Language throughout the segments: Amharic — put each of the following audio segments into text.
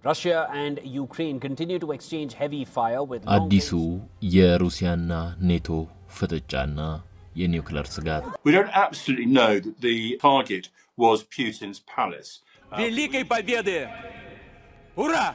Russia and Ukraine continue to exchange heavy fire with አዲሱ የሩሲያና ኔቶ ፍጥጫና የኒውክሌር ስጋት We don't absolutely know that the target was Putin's palace. Великой Победы! Ура!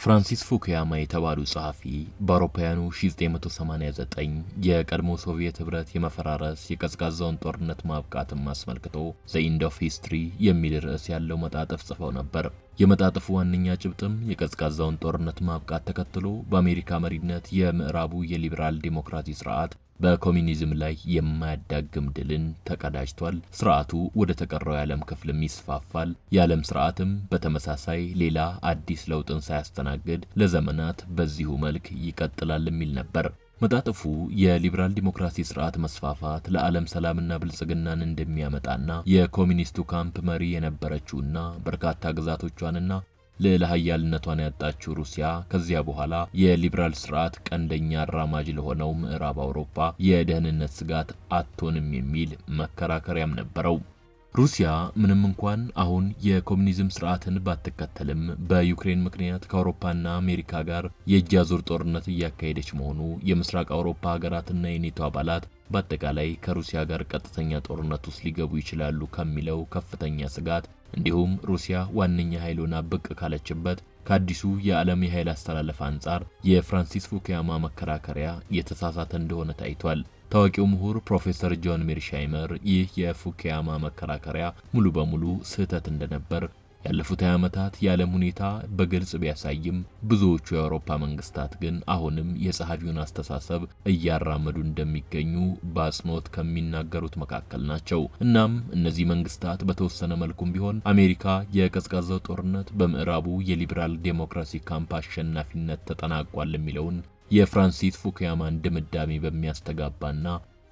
ፍራንሲስ ፉኩያማ የተባሉ ጸሐፊ በአውሮፓውያኑ 1989 የቀድሞ ሶቪየት ህብረት የመፈራረስ የቀዝቃዛውን ጦርነት ማብቃትን አስመልክቶ ዘ ኢንድ ኦፍ ሂስትሪ የሚል ርዕስ ያለው መጣጥፍ ጽፈው ነበር። የመጣጥፉ ዋነኛ ጭብጥም የቀዝቃዛውን ጦርነት ማብቃት ተከትሎ በአሜሪካ መሪነት የምዕራቡ የሊበራል ዲሞክራሲ ስርዓት በኮሚኒዝም ላይ የማያዳግም ድልን ተቀዳጅቷል። ስርዓቱ ወደ ተቀረው የዓለም ክፍልም ይስፋፋል። የዓለም ስርዓትም በተመሳሳይ ሌላ አዲስ ለውጥን ሳያስተናግድ ለዘመናት በዚሁ መልክ ይቀጥላል የሚል ነበር። መጣጥፉ የሊበራል ዲሞክራሲ ስርዓት መስፋፋት ለዓለም ሰላምና ብልጽግናን እንደሚያመጣና የኮሚኒስቱ ካምፕ መሪ የነበረችውና በርካታ ግዛቶቿንና ልዕለ ኃያልነቷን ያጣችው ሩሲያ ከዚያ በኋላ የሊበራል ስርዓት ቀንደኛ አራማጅ ለሆነው ምዕራብ አውሮፓ የደህንነት ስጋት አትሆንም የሚል መከራከሪያም ነበረው። ሩሲያ ምንም እንኳን አሁን የኮሚኒዝም ስርዓትን ባትከተልም በዩክሬን ምክንያት ከአውሮፓና አሜሪካ ጋር የእጅ አዙር ጦርነት እያካሄደች መሆኑ የምስራቅ አውሮፓ ሀገራትና የኔቶ አባላት በአጠቃላይ ከሩሲያ ጋር ቀጥተኛ ጦርነት ውስጥ ሊገቡ ይችላሉ ከሚለው ከፍተኛ ስጋት እንዲሁም ሩሲያ ዋነኛ ኃይሉና ብቅ ካለችበት ከአዲሱ የዓለም የኃይል አስተላለፍ አንጻር የፍራንሲስ ፉኩያማ መከራከሪያ የተሳሳተ እንደሆነ ታይቷል። ታዋቂው ምሁር ፕሮፌሰር ጆን ሜርሻይመር ይህ የፉኩያማ መከራከሪያ ሙሉ በሙሉ ስህተት እንደነበር ያለፉት 20 ዓመታት የዓለም ሁኔታ በግልጽ ቢያሳይም ብዙዎቹ የአውሮፓ መንግስታት ግን አሁንም የጸሐፊውን አስተሳሰብ እያራመዱ እንደሚገኙ በአጽንኦት ከሚናገሩት መካከል ናቸው። እናም እነዚህ መንግስታት በተወሰነ መልኩም ቢሆን አሜሪካ የቀዝቃዛው ጦርነት በምዕራቡ የሊበራል ዴሞክራሲ ካምፕ አሸናፊነት ተጠናቋል የሚለውን የፍራንሲስ ፉኩያማን ድምዳሜ በሚያስተጋባና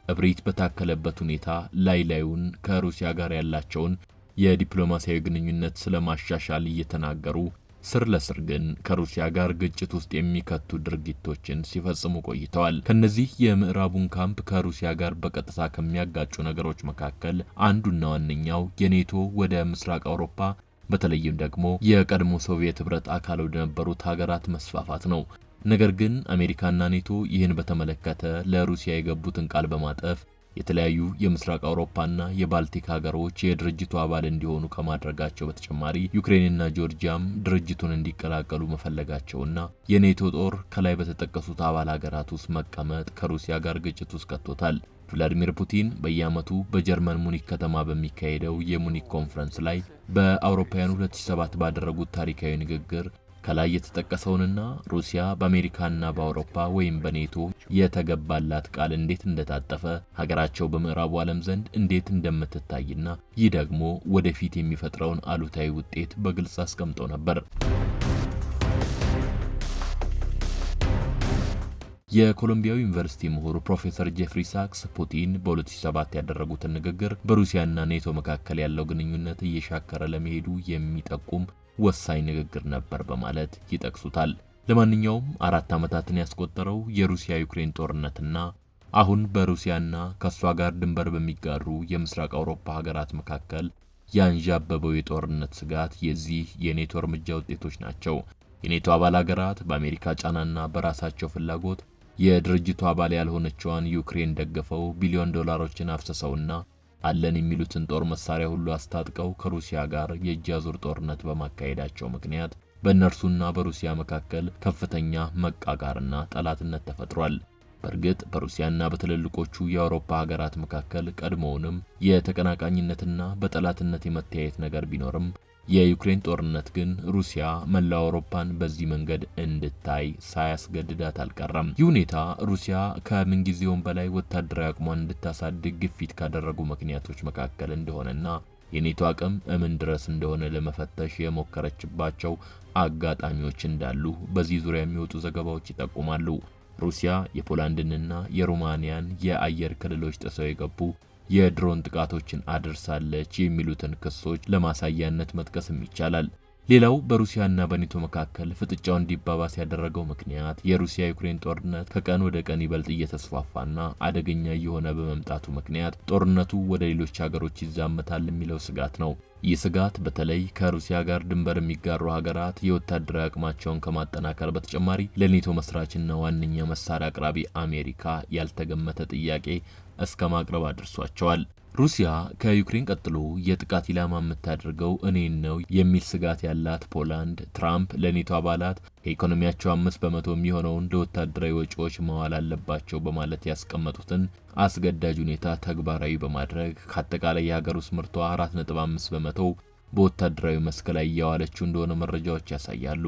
እብሪት በታከለበት ሁኔታ ላዩን ከሩሲያ ጋር ያላቸውን የዲፕሎማሲያዊ ግንኙነት ስለማሻሻል እየተናገሩ ስር ለስር ግን ከሩሲያ ጋር ግጭት ውስጥ የሚከቱ ድርጊቶችን ሲፈጽሙ ቆይተዋል። ከነዚህ የምዕራቡን ካምፕ ከሩሲያ ጋር በቀጥታ ከሚያጋጩ ነገሮች መካከል አንዱና ዋነኛው የኔቶ ወደ ምስራቅ አውሮፓ በተለይም ደግሞ የቀድሞ ሶቪየት ህብረት አካል ወደ ነበሩት ሀገራት መስፋፋት ነው። ነገር ግን አሜሪካና ኔቶ ይህን በተመለከተ ለሩሲያ የገቡትን ቃል በማጠፍ የተለያዩ የምስራቅ አውሮፓና የባልቲክ ሀገሮች የድርጅቱ አባል እንዲሆኑ ከማድረጋቸው በተጨማሪ ዩክሬንና ጆርጂያም ድርጅቱን እንዲቀላቀሉ መፈለጋቸውና የኔቶ ጦር ከላይ በተጠቀሱት አባል ሀገራት ውስጥ መቀመጥ ከሩሲያ ጋር ግጭት ውስጥ ከቶታል። ቭላዲሚር ፑቲን በየዓመቱ በጀርመን ሙኒክ ከተማ በሚካሄደው የሙኒክ ኮንፈረንስ ላይ በአውሮፓውያኑ 2007 ባደረጉት ታሪካዊ ንግግር ከላይ የተጠቀሰውንና ሩሲያ በአሜሪካና በአውሮፓ ወይም በኔቶ የተገባላት ቃል እንዴት እንደታጠፈ ሀገራቸው በምዕራቡ ዓለም ዘንድ እንዴት እንደምትታይና ይህ ደግሞ ወደፊት የሚፈጥረውን አሉታዊ ውጤት በግልጽ አስቀምጠው ነበር። የኮሎምቢያው ዩኒቨርሲቲ ምሁር ፕሮፌሰር ጄፍሪ ሳክስ ፑቲን በ2007 ያደረጉትን ንግግር በሩሲያና ኔቶ መካከል ያለው ግንኙነት እየሻከረ ለመሄዱ የሚጠቁም ወሳኝ ንግግር ነበር በማለት ይጠቅሱታል። ለማንኛውም 4 ዓመታትን ያስቆጠረው የሩሲያ ዩክሬን ጦርነትና አሁን በሩሲያና ከሷ ጋር ድንበር በሚጋሩ የምስራቅ አውሮፓ ሀገራት መካከል ያንዣበበው የጦርነት ስጋት የዚህ የኔቶ እርምጃ ውጤቶች ናቸው። የኔቶ አባል ሀገራት በአሜሪካ ጫናና በራሳቸው ፍላጎት የድርጅቱ አባል ያልሆነችዋን ዩክሬን ደግፈው ቢሊዮን ዶላሮችን አፍስሰውና አለን የሚሉትን ጦር መሳሪያ ሁሉ አስታጥቀው ከሩሲያ ጋር የእጅ አዙር ጦርነት በማካሄዳቸው ምክንያት በእነርሱና በሩሲያ መካከል ከፍተኛ መቃቃርና ጠላትነት ተፈጥሯል። በእርግጥ በሩሲያና በትልልቆቹ የአውሮፓ ሀገራት መካከል ቀድሞውንም የተቀናቃኝነትና በጠላትነት የመተያየት ነገር ቢኖርም የዩክሬን ጦርነት ግን ሩሲያ መላው አውሮፓን በዚህ መንገድ እንድታይ ሳያስገድዳት አልቀረም። ይህ ሁኔታ ሩሲያ ከምንጊዜውም በላይ ወታደራዊ አቅሟን እንድታሳድግ ግፊት ካደረጉ ምክንያቶች መካከል እንደሆነና የኔቶ አቅም ምን ድረስ እንደሆነ ለመፈተሽ የሞከረችባቸው አጋጣሚዎች እንዳሉ በዚህ ዙሪያ የሚወጡ ዘገባዎች ይጠቁማሉ። ሩሲያ የፖላንድንና የሮማኒያን የአየር ክልሎች ጥሰው የገቡ የድሮን ጥቃቶችን አድርሳለች የሚሉትን ክሶች ለማሳያነት መጥቀስም ይቻላል። ሌላው በሩሲያና በኔቶ መካከል ፍጥጫው እንዲባባስ ያደረገው ምክንያት የሩሲያ ዩክሬን ጦርነት ከቀን ወደ ቀን ይበልጥ እየተስፋፋና አደገኛ እየሆነ በመምጣቱ ምክንያት ጦርነቱ ወደ ሌሎች ሀገሮች ይዛመታል የሚለው ስጋት ነው። ይህ ስጋት በተለይ ከሩሲያ ጋር ድንበር የሚጋሩ ሀገራት የወታደራዊ አቅማቸውን ከማጠናከር በተጨማሪ ለኔቶ መስራችና ዋነኛ መሳሪያ አቅራቢ አሜሪካ ያልተገመተ ጥያቄ እስከ ማቅረብ አድርሷቸዋል። ሩሲያ ከዩክሬን ቀጥሎ የጥቃት ኢላማ የምታደርገው እኔን ነው የሚል ስጋት ያላት ፖላንድ ትራምፕ ለኔቶ አባላት ከኢኮኖሚያቸው 5% የሚሆነውን ለወታደራዊ ወጪዎች መዋል አለባቸው በማለት ያስቀመጡትን አስገዳጅ ሁኔታ ተግባራዊ በማድረግ ከአጠቃላይ የሀገር ውስጥ ምርቷ 4.5% በወታደራዊ መስክ ላይ እያዋለችው እንደሆነ መረጃዎች ያሳያሉ።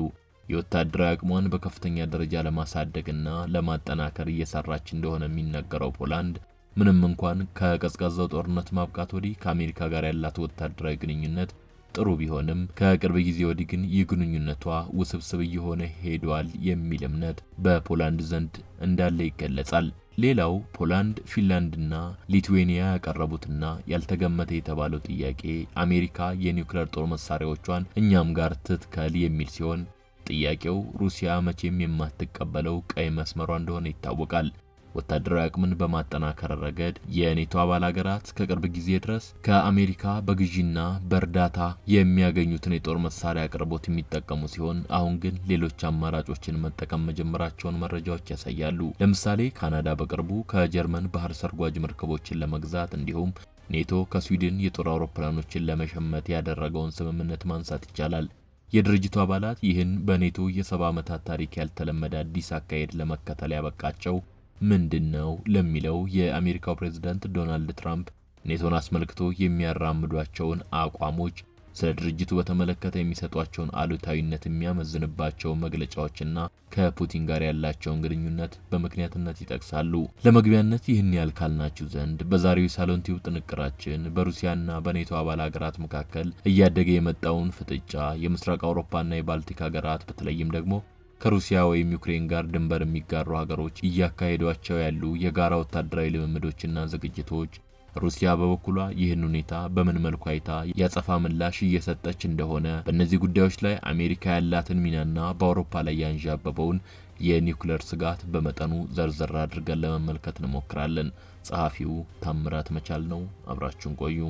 የወታደራዊ አቅሟን በከፍተኛ ደረጃ ለማሳደግና ለማጠናከር እየሰራች እንደሆነ የሚነገረው ፖላንድ ምንም እንኳን ከቀዝቃዛው ጦርነት ማብቃት ወዲህ ከአሜሪካ ጋር ያላት ወታደራዊ ግንኙነት ጥሩ ቢሆንም ከቅርብ ጊዜ ወዲህ ግን ይህ ግንኙነቷ ውስብስብ እየሆነ ሄዷል የሚል እምነት በፖላንድ ዘንድ እንዳለ ይገለጻል። ሌላው ፖላንድ፣ ፊንላንድና ሊትዌኒያ ያቀረቡትና ያልተገመተ የተባለው ጥያቄ አሜሪካ የኒውክሌር ጦር መሳሪያዎቿን እኛም ጋር ትትከል የሚል ሲሆን ጥያቄው ሩሲያ መቼም የማትቀበለው ቀይ መስመሯ እንደሆነ ይታወቃል። ወታደራዊ አቅምን በማጠናከር ረገድ የኔቶ አባል ሀገራት ከቅርብ ጊዜ ድረስ ከአሜሪካ በግዢና በእርዳታ የሚያገኙትን የጦር መሳሪያ አቅርቦት የሚጠቀሙ ሲሆን አሁን ግን ሌሎች አማራጮችን መጠቀም መጀመራቸውን መረጃዎች ያሳያሉ። ለምሳሌ ካናዳ በቅርቡ ከጀርመን ባህር ሰርጓጅ መርከቦችን ለመግዛት እንዲሁም ኔቶ ከስዊድን የጦር አውሮፕላኖችን ለመሸመት ያደረገውን ስምምነት ማንሳት ይቻላል። የድርጅቱ አባላት ይህን በኔቶ የ70 ዓመታት ታሪክ ያልተለመደ አዲስ አካሄድ ለመከተል ያበቃቸው ምንድነው ለሚለው የአሜሪካው ፕሬዝዳንት ዶናልድ ትራምፕ ኔቶን አስመልክቶ የሚያራምዷቸውን አቋሞች፣ ስለ ድርጅቱ በተመለከተ የሚሰጧቸውን አሉታዊነት የሚያመዝንባቸው መግለጫዎችና ከፑቲን ጋር ያላቸውን ግንኙነት በምክንያትነት ይጠቅሳሉ። ለመግቢያነት ይህን ያልካልናችሁ ዘንድ በዛሬው የሳሎን ቲዩብ ጥንቅራችን በሩሲያና በኔቶ አባል ሀገራት መካከል እያደገ የመጣውን ፍጥጫ፣ የምስራቅ አውሮፓና የባልቲክ ሀገራት በተለይም ደግሞ ከሩሲያ ወይም ዩክሬን ጋር ድንበር የሚጋሩ ሀገሮች እያካሄዷቸው ያሉ የጋራ ወታደራዊ ልምምዶችና ዝግጅቶች፣ ሩሲያ በበኩሏ ይህን ሁኔታ በምን መልኩ አይታ ያጸፋ ምላሽ እየሰጠች እንደሆነ፣ በእነዚህ ጉዳዮች ላይ አሜሪካ ያላትን ሚናና በአውሮፓ ላይ ያንዣበበውን የኒውክሌር ስጋት በመጠኑ ዘርዘር አድርገን ለመመልከት እንሞክራለን። ጸሐፊው ታምራት መቻል ነው። አብራችሁን ቆዩ።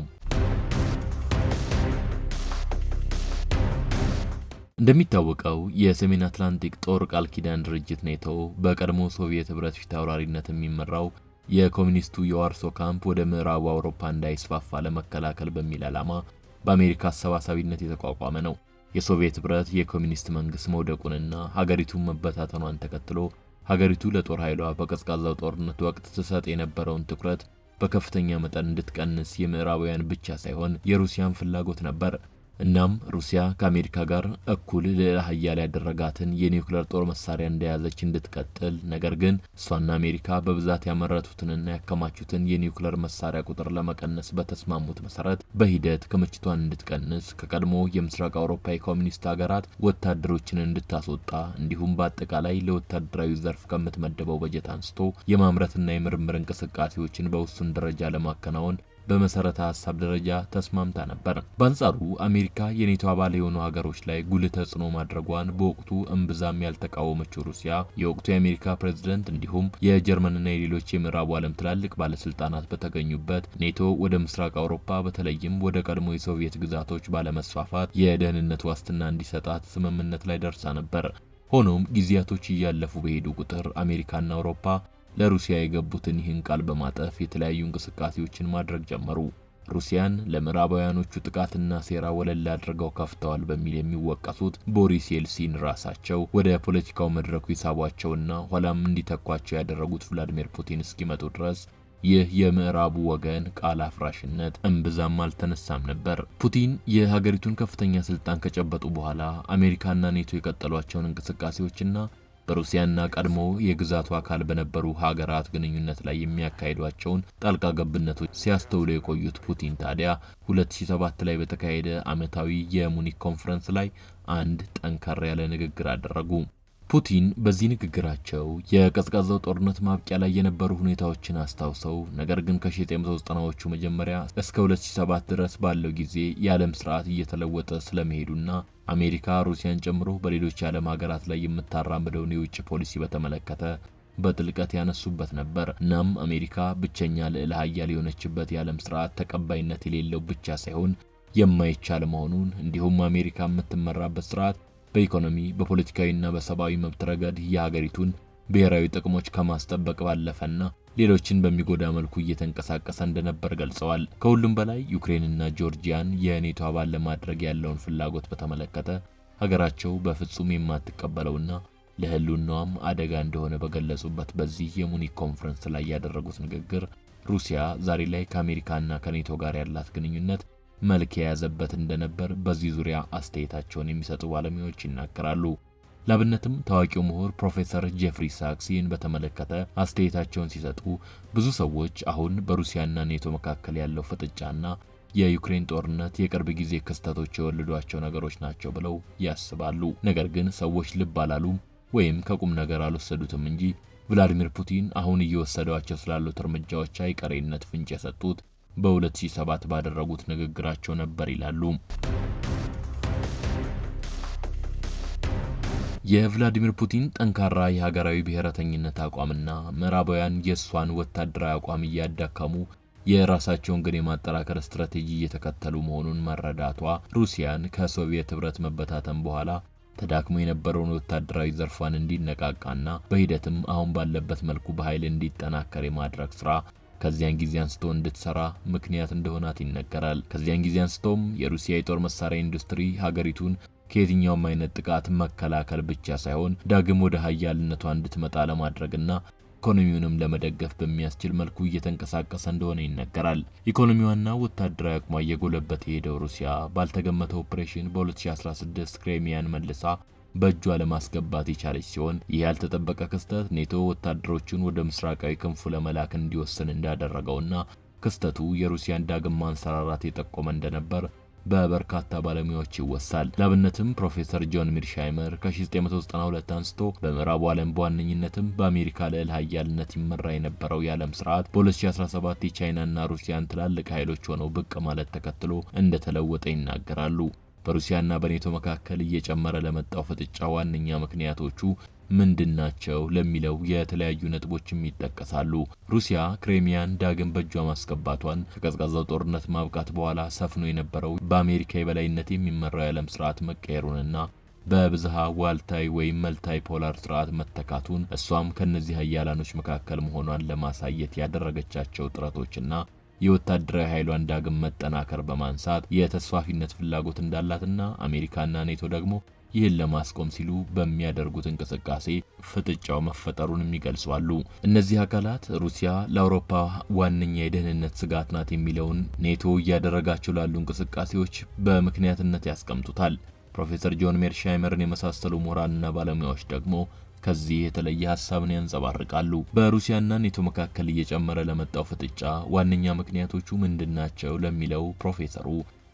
እንደሚታወቀው የሰሜን አትላንቲክ ጦር ቃል ኪዳን ድርጅት ኔቶ በቀድሞ ሶቪየት ህብረት ፊት አውራሪነት የሚመራው የኮሚኒስቱ የዋርሶ ካምፕ ወደ ምዕራቡ አውሮፓ እንዳይስፋፋ ለመከላከል በሚል ዓላማ በአሜሪካ አሰባሳቢነት የተቋቋመ ነው። የሶቪየት ህብረት የኮሚኒስት መንግስት መውደቁንና ሀገሪቱን መበታተኗን ተከትሎ ሀገሪቱ ለጦር ኃይሏ በቀዝቃዛው ጦርነት ወቅት ትሰጥ የነበረውን ትኩረት በከፍተኛ መጠን እንድትቀንስ የምዕራባውያን ብቻ ሳይሆን የሩሲያን ፍላጎት ነበር። እናም ሩሲያ ከአሜሪካ ጋር እኩል ልዕለ ኃያል ያደረጋትን የኒውክሌር ጦር መሳሪያ እንደያዘች እንድትቀጥል፣ ነገር ግን እሷና አሜሪካ በብዛት ያመረቱትንና ያከማቹትን የኒውክሌር መሳሪያ ቁጥር ለመቀነስ በተስማሙት መሰረት በሂደት ክምችቷን እንድትቀንስ፣ ከቀድሞ የምስራቅ አውሮፓ የኮሚኒስት ሀገራት ወታደሮችን እንድታስወጣ እንዲሁም በአጠቃላይ ለወታደራዊ ዘርፍ ከምትመደበው በጀት አንስቶ የማምረትና የምርምር እንቅስቃሴዎችን በውሱን ደረጃ ለማከናወን በመሰረተ ሐሳብ ደረጃ ተስማምታ ነበር። በአንጻሩ አሜሪካ የኔቶ አባል የሆኑ ሀገሮች ላይ ጉልህ ተጽዕኖ ማድረጓን በወቅቱ እምብዛም ያልተቃወመችው ሩሲያ የወቅቱ የአሜሪካ ፕሬዝዳንት እንዲሁም የጀርመንና የሌሎች የምዕራቡ ዓለም ትላልቅ ባለስልጣናት በተገኙበት ኔቶ ወደ ምስራቅ አውሮፓ በተለይም ወደ ቀድሞ የሶቪየት ግዛቶች ባለመስፋፋት የደህንነት ዋስትና እንዲሰጣት ስምምነት ላይ ደርሳ ነበር። ሆኖም ጊዜያቶች እያለፉ በሄዱ ቁጥር አሜሪካና አውሮፓ ለሩሲያ የገቡትን ይህን ቃል በማጠፍ የተለያዩ እንቅስቃሴዎችን ማድረግ ጀመሩ። ሩሲያን ለምዕራባውያኖቹ ጥቃትና ሴራ ወለል አድርገው ከፍተዋል በሚል የሚወቀሱት ቦሪስ የልሲን ራሳቸው ወደ ፖለቲካው መድረኩ ይሳቧቸውና ኋላም እንዲተኳቸው ያደረጉት ቭላዲሚር ፑቲን እስኪመጡ ድረስ ይህ የምዕራቡ ወገን ቃል አፍራሽነት እምብዛም አልተነሳም ነበር። ፑቲን የሀገሪቱን ከፍተኛ ስልጣን ከጨበጡ በኋላ አሜሪካና ኔቶ የቀጠሏቸውን እንቅስቃሴዎችና በሩሲያና ቀድሞ የግዛቱ አካል በነበሩ ሀገራት ግንኙነት ላይ የሚያካሂዷቸውን ጣልቃ ገብነቶች ሲያስተውሉ የቆዩት ፑቲን ታዲያ 2007 ላይ በተካሄደ ዓመታዊ የሙኒክ ኮንፈረንስ ላይ አንድ ጠንከር ያለ ንግግር አደረጉ። ፑቲን በዚህ ንግግራቸው የቀዝቃዛው ጦርነት ማብቂያ ላይ የነበሩ ሁኔታዎችን አስታውሰው ነገር ግን ከ1990ዎቹ መጀመሪያ እስከ 2007 ድረስ ባለው ጊዜ የዓለም ስርዓት እየተለወጠ ስለመሄዱና አሜሪካ ሩሲያን ጨምሮ በሌሎች የዓለም ሀገራት ላይ የምታራምደውን የውጭ ፖሊሲ በተመለከተ በጥልቀት ያነሱበት ነበር። እናም አሜሪካ ብቸኛ ልዕለ ኃያል የሆነችበት የዓለም ስርዓት ተቀባይነት የሌለው ብቻ ሳይሆን የማይቻል መሆኑን እንዲሁም አሜሪካ የምትመራበት ስርዓት በኢኮኖሚ በፖለቲካዊና በሰብአዊ መብት ረገድ የሀገሪቱን ብሔራዊ ጥቅሞች ከማስጠበቅ ባለፈና ሌሎችን በሚጎዳ መልኩ እየተንቀሳቀሰ እንደነበር ገልጸዋል። ከሁሉም በላይ ዩክሬንና ጆርጂያን የኔቶ አባል ለማድረግ ያለውን ፍላጎት በተመለከተ ሀገራቸው በፍጹም የማትቀበለውና ለህልውናዋም አደጋ እንደሆነ በገለጹበት በዚህ የሙኒክ ኮንፈረንስ ላይ ያደረጉት ንግግር ሩሲያ ዛሬ ላይ ከአሜሪካና ከኔቶ ጋር ያላት ግንኙነት መልክ የያዘበት እንደነበር በዚህ ዙሪያ አስተያየታቸውን የሚሰጡ ባለሙያዎች ይናገራሉ። ላብነትም ታዋቂው ምሁር ፕሮፌሰር ጄፍሪ ሳክሲን በተመለከተ አስተያየታቸውን ሲሰጡ ብዙ ሰዎች አሁን በሩሲያና ኔቶ መካከል ያለው ፍጥጫና የዩክሬን ጦርነት የቅርብ ጊዜ ክስተቶች የወለዷቸው ነገሮች ናቸው ብለው ያስባሉ። ነገር ግን ሰዎች ልብ አላሉም ወይም ከቁም ነገር አልወሰዱትም እንጂ ቭላዲሚር ፑቲን አሁን እየወሰዷቸው ስላሉት እርምጃዎች አይቀሬነት ፍንጭ የሰጡት በ2007 ባደረጉት ንግግራቸው ነበር ይላሉ። የቭላዲሚር ፑቲን ጠንካራ የሀገራዊ ብሔረተኝነት አቋምና ምዕራባውያን የእሷን ወታደራዊ አቋም እያዳከሙ የራሳቸውን ግን የማጠናከር ስትራቴጂ እየተከተሉ መሆኑን መረዳቷ ሩሲያን ከሶቪየት ህብረት መበታተን በኋላ ተዳክሞ የነበረውን ወታደራዊ ዘርፏን እንዲነቃቃና በሂደትም አሁን ባለበት መልኩ በኃይል እንዲጠናከር የማድረግ ስራ ከዚያን ጊዜ አንስቶ እንድትሰራ ምክንያት እንደሆናት ይነገራል። ከዚያን ጊዜ አንስቶም የሩሲያ የጦር መሳሪያ ኢንዱስትሪ ሀገሪቱን ከየትኛውም አይነት ጥቃት መከላከል ብቻ ሳይሆን ዳግም ወደ ሀያልነቷ እንድትመጣ ለማድረግና ኢኮኖሚውንም ለመደገፍ በሚያስችል መልኩ እየተንቀሳቀሰ እንደሆነ ይነገራል። ኢኮኖሚዋና ወታደራዊ አቅሟ እየጎለበተ የሄደው ሩሲያ ባልተገመተ ኦፕሬሽን በ2016 ክሬሚያን መልሳ በእጇ ለማስገባት የቻለች ሲሆን ይህ ያልተጠበቀ ክስተት ኔቶ ወታደሮቹን ወደ ምስራቃዊ ክንፉ ለመላክ እንዲወስን እንዳደረገውና ክስተቱ የሩሲያን ዳግም ማንሰራራት የጠቆመ እንደነበር በበርካታ ባለሙያዎች ይወሳል። ለአብነትም ፕሮፌሰር ጆን ሚርሻይመር ከ1992 አንስቶ በምዕራቡ ዓለም በዋነኝነትም በአሜሪካ ልዕለ ኃያልነት ይመራ የነበረው የዓለም ስርዓት በ2017 የቻይናና ሩሲያን ትላልቅ ኃይሎች ሆነው ብቅ ማለት ተከትሎ እንደተለወጠ ይናገራሉ። በሩሲያና በኔቶ መካከል እየጨመረ ለመጣው ፍጥጫ ዋነኛ ምክንያቶቹ ምንድናቸው ለሚለው የተለያዩ ነጥቦችም ይጠቀሳሉ። ሩሲያ ክሬሚያን ዳግም በእጇ ማስገባቷን፣ ከቀዝቃዛው ጦርነት ማብቃት በኋላ ሰፍኖ የነበረው በአሜሪካ የበላይነት የሚመራው የዓለም ስርዓት መቀየሩንና በብዝሃ ዋልታይ ወይም መልታይ ፖላር ስርዓት መተካቱን፣ እሷም ከነዚህ ኃያላኖች መካከል መሆኗን ለማሳየት ያደረገቻቸው ጥረቶችና የወታደራዊ ኃይሏን ዳግም መጠናከር በማንሳት የተስፋፊነት ፍላጎት እንዳላትና አሜሪካና ኔቶ ደግሞ ይህን ለማስቆም ሲሉ በሚያደርጉት እንቅስቃሴ ፍጥጫው መፈጠሩንም ይገልጻሉ። እነዚህ አካላት ሩሲያ ለአውሮፓ ዋነኛ የደህንነት ስጋት ናት የሚለውን ኔቶ እያደረጋቸው ላሉ እንቅስቃሴዎች በምክንያትነት ያስቀምጡታል። ፕሮፌሰር ጆን ሜርሻይመርን የመሳሰሉ ምሁራንና ባለሙያዎች ደግሞ ከዚህ የተለየ ሐሳብን ያንጸባርቃሉ። በሩሲያና ኔቶ መካከል እየጨመረ ለመጣው ፍጥጫ ዋነኛ ምክንያቶቹ ምንድናቸው ለሚለው ፕሮፌሰሩ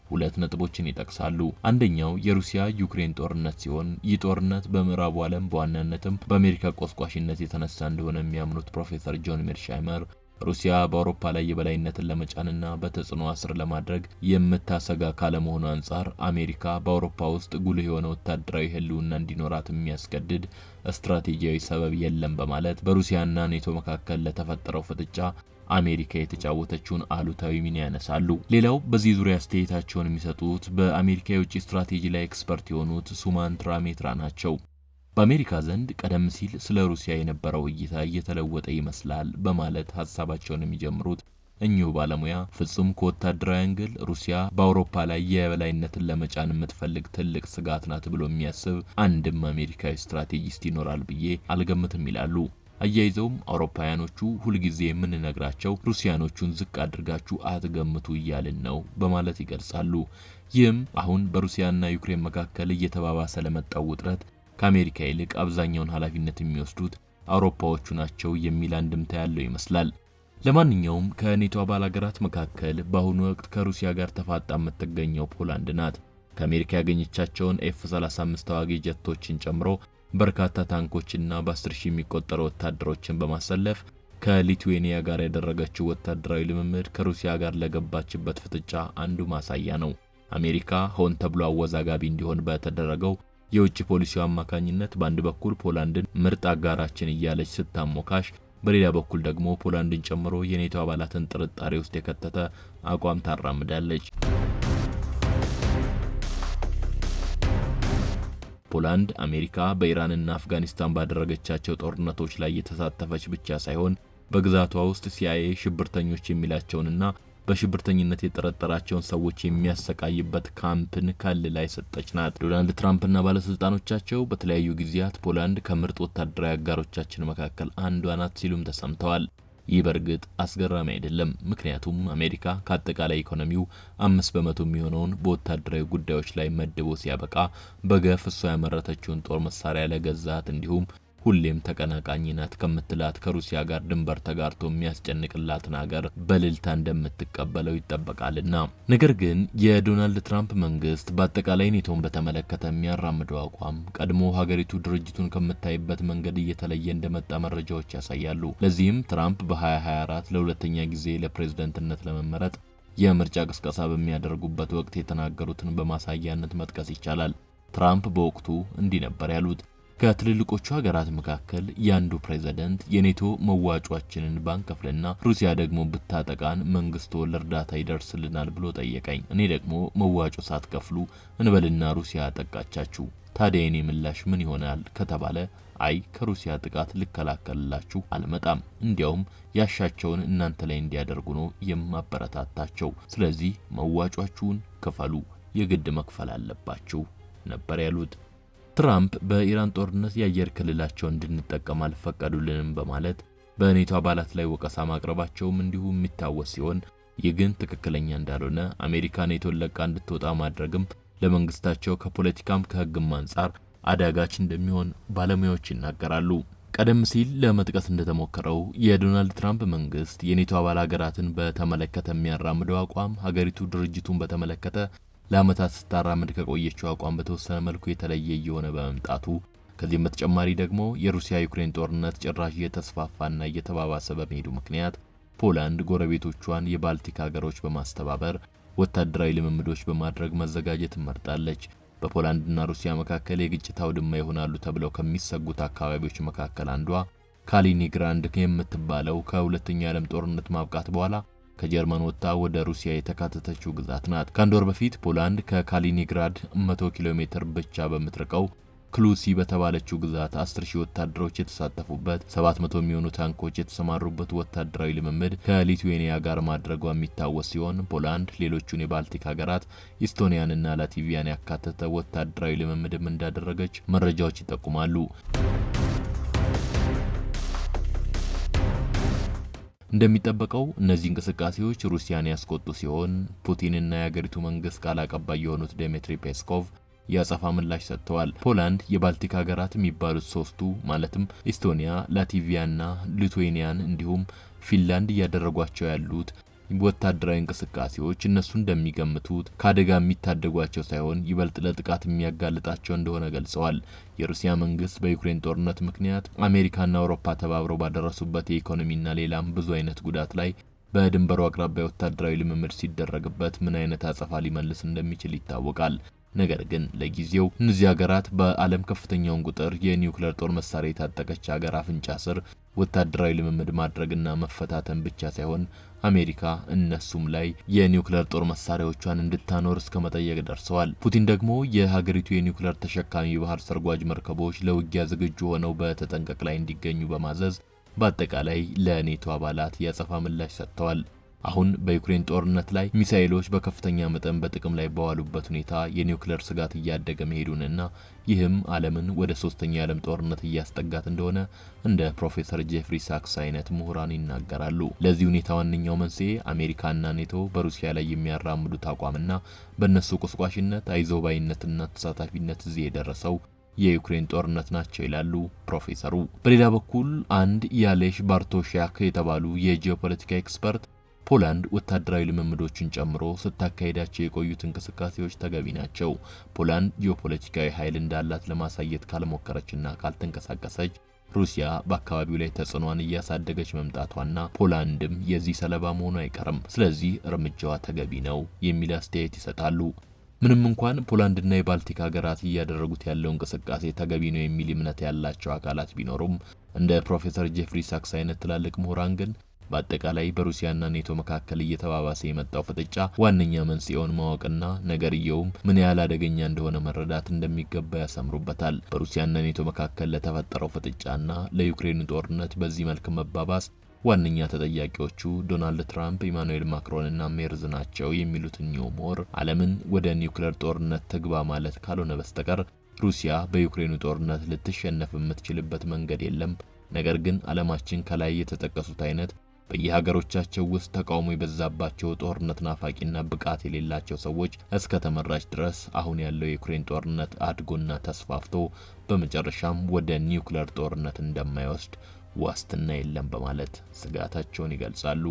ሁለት ነጥቦችን ይጠቅሳሉ። አንደኛው የሩሲያ ዩክሬን ጦርነት ሲሆን ይህ ጦርነት በምዕራቡ ዓለም በዋናነትም በአሜሪካ ቆስቋሽነት የተነሳ እንደሆነ የሚያምኑት ፕሮፌሰር ጆን ሚርሻይመር ሩሲያ በአውሮፓ ላይ የበላይነትን ለመጫንና በተጽዕኖ ስር ለማድረግ የምታሰጋ ካለመሆኑ አንጻር አሜሪካ በአውሮፓ ውስጥ ጉልህ የሆነ ወታደራዊ ህልውና እንዲኖራት የሚያስገድድ ስትራቴጂያዊ ሰበብ የለም በማለት በሩሲያና ኔቶ መካከል ለተፈጠረው ፍጥጫ አሜሪካ የተጫወተችውን አሉታዊ ሚና ያነሳሉ። ሌላው በዚህ ዙሪያ አስተያየታቸውን የሚሰጡት በአሜሪካ የውጭ ስትራቴጂ ላይ ኤክስፐርት የሆኑት ሱማንትራ ሜትራ ናቸው። በአሜሪካ ዘንድ ቀደም ሲል ስለ ሩሲያ የነበረው እይታ እየተለወጠ ይመስላል በማለት ሀሳባቸውን የሚጀምሩት እኚሁ ባለሙያ ፍጹም ከወታደራዊ አንግል ሩሲያ በአውሮፓ ላይ የበላይነትን ለመጫን የምትፈልግ ትልቅ ስጋት ናት ብሎ የሚያስብ አንድም አሜሪካዊ ስትራቴጂስት ይኖራል ብዬ አልገምትም ይላሉ። አያይዘውም አውሮፓውያኖቹ ሁልጊዜ የምንነግራቸው ሩሲያኖቹን ዝቅ አድርጋችሁ አትገምቱ እያልን ነው በማለት ይገልጻሉ። ይህም አሁን በሩሲያና ዩክሬን መካከል እየተባባሰ ለመጣው ውጥረት ከአሜሪካ ይልቅ አብዛኛውን ኃላፊነት የሚወስዱት አውሮፓዎቹ ናቸው የሚል አንድምታ ያለው ይመስላል። ለማንኛውም ከኔቶ አባል ሀገራት መካከል በአሁኑ ወቅት ከሩሲያ ጋር ተፋጣ የምትገኘው ፖላንድ ናት። ከአሜሪካ ያገኘቻቸውን F-35 ተዋጊ ጀቶችን ጨምሮ በርካታ ታንኮችና በ10 ሺህ የሚቆጠሩ ወታደሮችን በማሰለፍ ከሊቱዌኒያ ጋር ያደረገችው ወታደራዊ ልምምድ ከሩሲያ ጋር ለገባችበት ፍጥጫ አንዱ ማሳያ ነው። አሜሪካ ሆን ተብሎ አወዛጋቢ እንዲሆን በተደረገው የውጭ ፖሊሲው አማካኝነት በአንድ በኩል ፖላንድን ምርጥ አጋራችን እያለች ስታሞካሽ፣ በሌላ በኩል ደግሞ ፖላንድን ጨምሮ የኔቶ አባላትን ጥርጣሬ ውስጥ የከተተ አቋም ታራምዳለች። ፖላንድ አሜሪካ በኢራንና አፍጋኒስታን ባደረገቻቸው ጦርነቶች ላይ የተሳተፈች ብቻ ሳይሆን በግዛቷ ውስጥ ሲአይኤ ሽብርተኞች የሚላቸውንና በሽብርተኝነት የጠረጠራቸውን ሰዎች የሚያሰቃይበት ካምፕን ከልላ የሰጠች ናት። ዶናልድ ትራምፕና ባለስልጣኖቻቸው በተለያዩ ጊዜያት ፖላንድ ከምርጥ ወታደራዊ አጋሮቻችን መካከል አንዷ ናት ሲሉም ተሰምተዋል። ይህ በርግጥ አስገራሚ አይደለም። ምክንያቱም አሜሪካ ከአጠቃላይ ኢኮኖሚው 5% የሚሆነውን በወታደራዊ ጉዳዮች ላይ መድቦ ሲያበቃ በገፍ እሷ ያመረተችውን ጦር መሳሪያ ለገዛት እንዲሁም ሁሌም ተቀናቃኝ ናት ከምትላት ከሩሲያ ጋር ድንበር ተጋርቶ የሚያስጨንቅላትን ሀገር በልልታ እንደምትቀበለው ይጠበቃልና። ነገር ግን የዶናልድ ትራምፕ መንግስት በአጠቃላይ ኔቶን በተመለከተ የሚያራምደው አቋም ቀድሞ ሀገሪቱ ድርጅቱን ከምታይበት መንገድ እየተለየ እንደመጣ መረጃዎች ያሳያሉ። ለዚህም ትራምፕ በ2024 ለሁለተኛ ጊዜ ለፕሬዝዳንትነት ለመመረጥ የምርጫ ቅስቀሳ በሚያደርጉበት ወቅት የተናገሩትን በማሳያነት መጥቀስ ይቻላል። ትራምፕ በወቅቱ እንዲህ ነበር ያሉት: ከትልልቆቹ ሀገራት መካከል ያንዱ ፕሬዝዳንት የኔቶ መዋጯችንን ባንከፍልና ሩሲያ ደግሞ ብታጠቃን መንግስቱ ለእርዳታ ይደርስልናል ብሎ ጠየቀኝ። እኔ ደግሞ መዋጮ ሳትከፍሉ እንበልና ሩሲያ አጠቃቻችሁ፣ ታዲያ የኔ ምላሽ ምን ይሆናል ከተባለ አይ ከሩሲያ ጥቃት ልከላከልላችሁ አልመጣም፣ እንዲያውም ያሻቸውን እናንተ ላይ እንዲያደርጉ ነው የማበረታታቸው። ስለዚህ መዋጯችሁን ክፈሉ፣ የግድ መክፈል አለባችሁ ነበር ያሉት። ትራምፕ በኢራን ጦርነት የአየር ክልላቸውን እንድንጠቀም አልፈቀዱልንም በማለት በኔቶ አባላት ላይ ወቀሳ ማቅረባቸውም እንዲሁ የሚታወስ ሲሆን፣ ይህ ግን ትክክለኛ እንዳልሆነ አሜሪካ ኔቶን ለቃ እንድትወጣ ማድረግም ለመንግስታቸው ከፖለቲካም ከህግም አንጻር አዳጋች እንደሚሆን ባለሙያዎች ይናገራሉ። ቀደም ሲል ለመጥቀስ እንደተሞከረው የዶናልድ ትራምፕ መንግስት የኔቶ አባል ሀገራትን በተመለከተ የሚያራምደው አቋም ሀገሪቱ ድርጅቱን በተመለከተ ለአመታት ስታራምድ ከቆየችው አቋም በተወሰነ መልኩ የተለየ እየሆነ በመምጣቱ፣ ከዚህም በተጨማሪ ደግሞ የሩሲያ ዩክሬን ጦርነት ጭራሽ እየተስፋፋና እየተባባሰ በመሄዱ ምክንያት ፖላንድ ጎረቤቶቿን የባልቲክ ሀገሮች በማስተባበር ወታደራዊ ልምምዶች በማድረግ መዘጋጀት መርጣለች። በፖላንድና ሩሲያ መካከል የግጭት አውድማ ይሆናሉ ተብለው ከሚሰጉት አካባቢዎች መካከል አንዷ ካሊኒንግራድ የምትባለው ከሁለተኛው የዓለም ጦርነት ማብቃት በኋላ ከጀርመን ወጣ ወደ ሩሲያ የተካተተችው ግዛት ናት። ከአንድ ወር በፊት ፖላንድ ከካሊኒንግራድ 100 ኪሎ ሜትር ብቻ በምትርቀው ክሉሲ በተባለችው ግዛት 10,000 ወታደሮች የተሳተፉበት 700 የሚሆኑ ታንኮች የተሰማሩበት ወታደራዊ ልምምድ ከሊቱዌኒያ ጋር ማድረጓ የሚታወስ ሲሆን፣ ፖላንድ ሌሎቹን የባልቲክ ሀገራት ኢስቶኒያንና ላትቪያን ያካተተ ወታደራዊ ልምምድም እንዳደረገች መረጃዎች ይጠቁማሉ። እንደሚጠበቀው እነዚህ እንቅስቃሴዎች ሩሲያን ያስቆጡ ሲሆን፣ ፑቲንና የሀገሪቱ መንግስት ቃል አቀባይ የሆኑት ዲሚትሪ ፔስኮቭ ያጸፋ ምላሽ ሰጥተዋል። ፖላንድ የባልቲክ ሀገራት የሚባሉት ሶስቱ ማለትም ኢስቶኒያ፣ ላትቪያና ሊቱዌኒያን እንዲሁም ፊንላንድ እያደረጓቸው ያሉት ወታደራዊ እንቅስቃሴዎች እነሱ እንደሚገምቱት ከአደጋ የሚታደጓቸው ሳይሆን ይበልጥ ለጥቃት የሚያጋልጣቸው እንደሆነ ገልጸዋል። የሩሲያ መንግስት በዩክሬን ጦርነት ምክንያት አሜሪካና አውሮፓ ተባብረው ባደረሱበት የኢኮኖሚና ሌላም ብዙ አይነት ጉዳት ላይ በድንበሩ አቅራቢያ ወታደራዊ ልምምድ ሲደረግበት ምን አይነት አጸፋ ሊመልስ እንደሚችል ይታወቃል። ነገር ግን ለጊዜው እነዚህ ሀገራት በዓለም ከፍተኛውን ቁጥር የኒውክሌር ጦር መሳሪያ የታጠቀች ሀገር አፍንጫ ስር ወታደራዊ ልምምድ ማድረግና መፈታተን ብቻ ሳይሆን አሜሪካ እነሱም ላይ የኒውክሌር ጦር መሳሪያዎቿን እንድታኖር እስከ መጠየቅ ደርሰዋል። ፑቲን ደግሞ የሀገሪቱ የኒውክሌር ተሸካሚ ባህር ሰርጓጅ መርከቦች ለውጊያ ዝግጁ ሆነው በተጠንቀቅ ላይ እንዲገኙ በማዘዝ በአጠቃላይ ለኔቶ አባላት ያጸፋ ምላሽ ሰጥተዋል። አሁን በዩክሬን ጦርነት ላይ ሚሳኤሎች በከፍተኛ መጠን በጥቅም ላይ በዋሉበት ሁኔታ የኒውክሌር ስጋት እያደገ መሄዱንና ይህም ዓለምን ወደ ሶስተኛው የዓለም ጦርነት እያስጠጋት እንደሆነ እንደ ፕሮፌሰር ጄፍሪ ሳክስ አይነት ምሁራን ይናገራሉ። ለዚህ ሁኔታ ዋነኛው መንስኤ አሜሪካና ኔቶ በሩሲያ ላይ የሚያራምዱት አቋምና በእነሱ ቁስቋሽነት አይዞባይነትና ተሳታፊነት እዚህ የደረሰው የዩክሬን ጦርነት ናቸው ይላሉ ፕሮፌሰሩ። በሌላ በኩል አንድ ያሌሽ ባርቶሻክ የተባሉ የጂኦፖለቲካ ኤክስፐርት ፖላንድ ወታደራዊ ልምምዶችን ጨምሮ ስታካሄዳቸው የቆዩት እንቅስቃሴዎች ተገቢ ናቸው። ፖላንድ ጂኦፖለቲካዊ ኃይል እንዳላት ለማሳየት ካልሞከረችና ካልተንቀሳቀሰች ሩሲያ በአካባቢው ላይ ተጽዕኖን እያሳደገች መምጣቷና ፖላንድም የዚህ ሰለባ መሆኑ አይቀርም። ስለዚህ እርምጃዋ ተገቢ ነው የሚል አስተያየት ይሰጣሉ። ምንም እንኳን ፖላንድና የባልቲክ ሀገራት እያደረጉት ያለው እንቅስቃሴ ተገቢ ነው የሚል እምነት ያላቸው አካላት ቢኖሩም እንደ ፕሮፌሰር ጄፍሪ ሳክስ አይነት ትላልቅ ምሁራን ግን በአጠቃላይ በሩሲያና ኔቶ መካከል እየተባባሰ የመጣው ፍጥጫ ዋነኛ መንስኤውን ማወቅና ነገርየውም ምን ያህል አደገኛ እንደሆነ መረዳት እንደሚገባ ያሰምሩበታል። በሩሲያና ኔቶ መካከል ለተፈጠረው ፍጥጫና ለዩክሬን ጦርነት በዚህ መልክ መባባስ ዋነኛ ተጠያቂዎቹ ዶናልድ ትራምፕ፣ ኢማኑኤል ማክሮንና ሜርዝ ናቸው የሚሉት እኚሁ ምሁር ዓለምን ወደ ኒውክሌር ጦርነት ትግባ ማለት ካልሆነ በስተቀር ሩሲያ በዩክሬኑ ጦርነት ልትሸነፍ የምትችልበት መንገድ የለም። ነገር ግን ዓለማችን ከላይ የተጠቀሱት አይነት በየሀገሮቻቸው ውስጥ ተቃውሞ የበዛባቸው ጦርነት ናፋቂና ብቃት የሌላቸው ሰዎች እስከ ተመራጭ ድረስ አሁን ያለው የዩክሬን ጦርነት አድጎና ተስፋፍቶ በመጨረሻም ወደ ኒውክሌር ጦርነት እንደማይወስድ ዋስትና የለም በማለት ስጋታቸውን ይገልጻሉ።